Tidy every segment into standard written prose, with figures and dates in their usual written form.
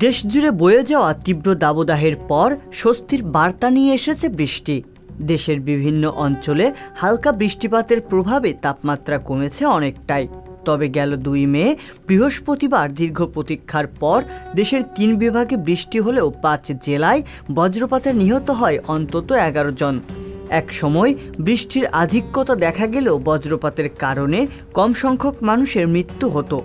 দেশ জুড়ে বয়ে যাওয়া তীব্র দাবদাহের পর স্বস্তির বার্তা নিয়ে এসেছে বৃষ্টি। দেশের বিভিন্ন অঞ্চলে হালকা বৃষ্টিপাতের প্রভাবে তাপমাত্রা কমেছে অনেকটাই। তবে গেল ২ মে বৃহস্পতিবার দীর্ঘ প্রতীক্ষার পর দেশের ৩ বিভাগে বৃষ্টি হলেও ৫ জেলায় বজ্রপাতে নিহত হয় অন্তত ১১ জন। এক সময় বৃষ্টির আধিক্যতা দেখা গেলেও বজ্রপাতের কারণে কম সংখ্যক মানুষের মৃত্যু হতো।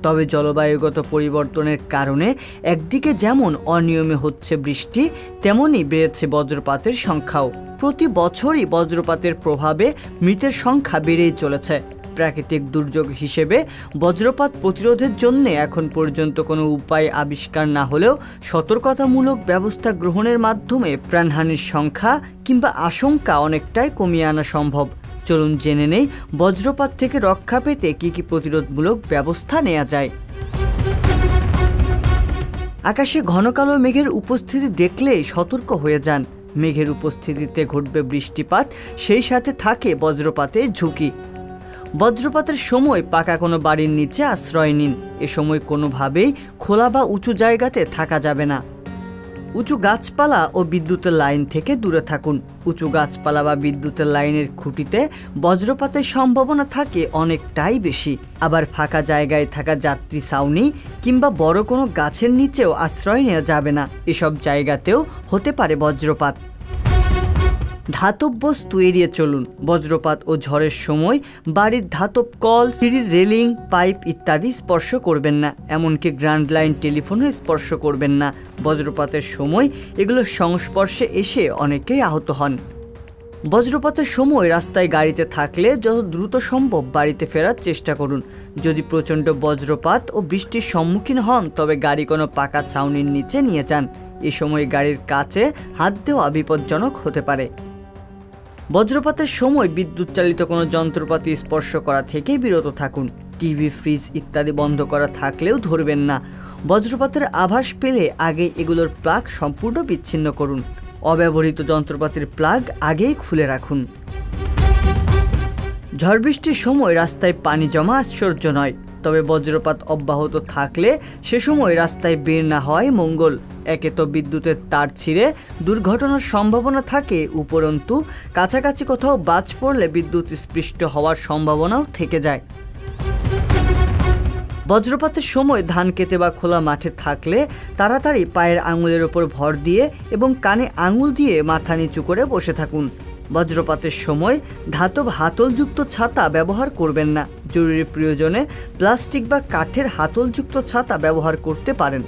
তবে জলবায়ুগত পরিবর্তনের কারণে একদিকে যেমন অনিয়মে হচ্ছে বৃষ্টি, তেমনই বেড়েছে বজ্রপাতের সংখ্যাও। প্রতি বছরই বজ্রপাতের প্রভাবে মৃতের সংখ্যা বেড়েই চলেছে। প্রাকৃতিক দুর্যোগ হিসেবে বজ্রপাত প্রতিরোধের জন্য এখন পর্যন্ত কোনো উপায় আবিষ্কার না হলেও সতর্কতামূলক ব্যবস্থা গ্রহণের মাধ্যমে প্রাণহানির সংখ্যা কিংবা আশঙ্কা অনেকটাই কমিয়ে আনা সম্ভব। চলুন জেনে নেই বজ্রপাত থেকে রক্ষা পেতে কী কী প্রতিরোধমূলক ব্যবস্থা নেওয়া যায়। আকাশে ঘন কালো মেঘের উপস্থিতি দেখলেই সতর্ক হয়ে যান। মেঘের উপস্থিতিতে ঘটবে বৃষ্টিপাত, সেই সাথে থাকে বজ্রপাতের ঝুঁকি। বজ্রপাতের সময় পাকা কোনো বাড়ির নিচে আশ্রয় নিন। এ সময় কোনোভাবেই খোলা বা উঁচু জায়গাতে থাকা যাবে না। উঁচু গাছপালা ও বিদ্যুতের লাইন থেকে দূরে থাকুন। উঁচু গাছপালা বা বিদ্যুতের লাইনের খুঁটিতে বজ্রপাতের সম্ভাবনা থাকে অনেকটাই বেশি। আবার ফাঁকা জায়গায় থাকা যাত্রী ছাউনি কিংবা বড় কোনো গাছের নিচেও আশ্রয় নেওয়া যাবে না। এসব জায়গাতেও হতে পারে বজ্রপাত। ধাতব বস্তু এড়িয়ে চলুন। বজ্রপাত ও ঝড়ের সময় বাড়ির ধাতব কল, সিঁড়ির রেলিং, পাইপ ইত্যাদি স্পর্শ করবেন না। এমনকি গ্রাউন্ড লাইন, টেলিফোনও স্পর্শ করবেন না। বজ্রপাতের সময় এগুলোর সংস্পর্শে এসে অনেকেই আহত হন। বজ্রপাতের সময় রাস্তায় গাড়িতে থাকলে যত দ্রুত সম্ভব বাড়িতে ফেরার চেষ্টা করুন। যদি প্রচণ্ড বজ্রপাত ও বৃষ্টির সম্মুখীন হন তবে গাড়ি কোনো পাকা ছাউনির নিচে নিয়ে যান। এ সময় গাড়ির কাছে হাত দেওয়া বিপজ্জনক হতে পারে। বজ্রপাতের সময় বিদ্যুৎ চালিত কোনো যন্ত্রপাতি স্পর্শ করা থেকে বিরত থাকুন। টিভি, ফ্রিজ ইত্যাদি বন্ধ করা থাকলেও ধরবেন না। বজ্রপাতের আভাস পেলে আগে এগুলোর প্লাগ সম্পূর্ণ বিচ্ছিন্ন করুন। অব্যবহৃত যন্ত্রপাতির প্লাগ আগেই খুলে রাখুন। ঝড় বৃষ্টির সময় রাস্তায় পানি জমা আশ্চর্য নয়, তবে বজ্রপাত অব্যাহত থাকলে সে সময় রাস্তায় বের না হওয়াই মঙ্গল। একে তো বিদ্যুতের তার ছিঁড়ে দুর্ঘটনার সম্ভাবনা থাকে, উপরন্তু কাছাকাছি কোথাও বাজ পড়লে বিদ্যুৎ স্পৃষ্ট হওয়ার সম্ভাবনাও থেকে যায়। বজ্রপাতের সময় ধান খেতে বা খোলা মাঠে থাকলে তাড়াতাড়ি পায়ের আঙুলের ওপর ভর দিয়ে এবং কানে আঙুল দিয়ে মাথা নিচু করে বসে থাকুন। বজ্রপাতের সময় ধাতব হাতলযুক্ত ছাতা ব্যবহার করবেন না। জরুরি প্রয়োজনে প্লাস্টিক বা কাঠের হাতলযুক্ত ছাতা ব্যবহার করতে পারেন।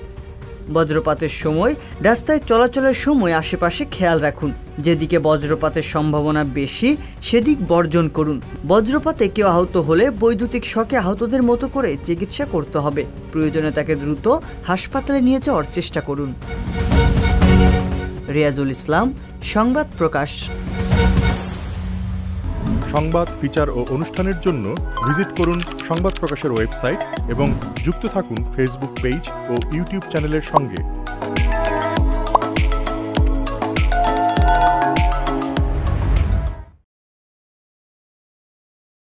বজ্রপাতের সময় রাস্তায় চলাচলের সময় আশেপাশে খেয়াল রাখুন। যেদিকে বজ্রপাতের সম্ভাবনা বেশি সেদিক বর্জন করুন। বজ্রপাতে কেউ আহত হলে বৈদ্যুতিক শকে আহতদের মতো করে চিকিৎসা করতে হবে। প্রয়োজনে তাকে দ্রুত হাসপাতালে নিয়ে যাওয়ার চেষ্টা করুন। রিয়াজুল ইসলাম, সংবাদ প্রকাশ। সংবাদ, ফিচার ও অনুষ্ঠানের জন্য ভিজিট করুন সংবাদ প্রকাশের ওয়েবসাইট এবং যুক্ত থাকুন ফেসবুক পেজ ও ইউটিউব চ্যানেলের সঙ্গে।